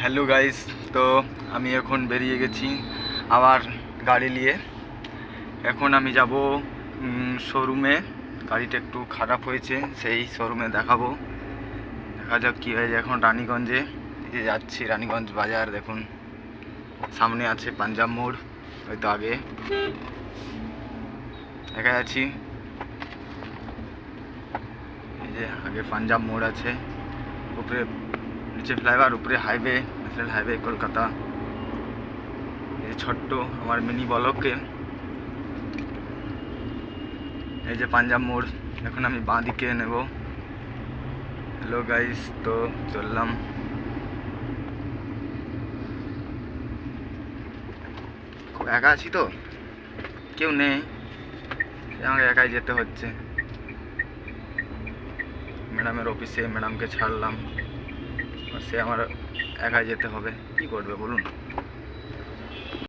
Hello guys, তো আমি এখন বেরিয়ে গেছি আবার গাড়ি নিয়ে। এখন আমি যাব শোরুমে। গাড়িটা একটু খারাপ হয়েছে, সেই শোরুমে দেখাবো। দেখা যাক কী হয়েছে। এখন রানীগঞ্জে এই যে যাচ্ছি, রানীগঞ্জ বাজার। দেখুন সামনে আছে পাঞ্জাব মোড়, হয়তো আগে দেখা যাচ্ছি। এই যে আগে পাঞ্জাব মোড় আছে, উপরে নিচে ফ্লাইওভার, উপরে হাইওয়ে, ন্যাশনাল হাইওয়ে কলকাতা। এই যে ছোট্ট আমার মিনি ব্লকে, এই যে পাঞ্জাব মোড়। এখন আমি বাঁ দিকে নেব। হ্যালো গাইস, তো চললাম। খুব একা আছি তো, কেউ নেই, আমাকে একাই যেতে হচ্ছে। ম্যাডামের অফিসে ম্যাডামকে ছাড়লাম, আর সে আমার একাই যেতে হবে। কি করবে বলুন।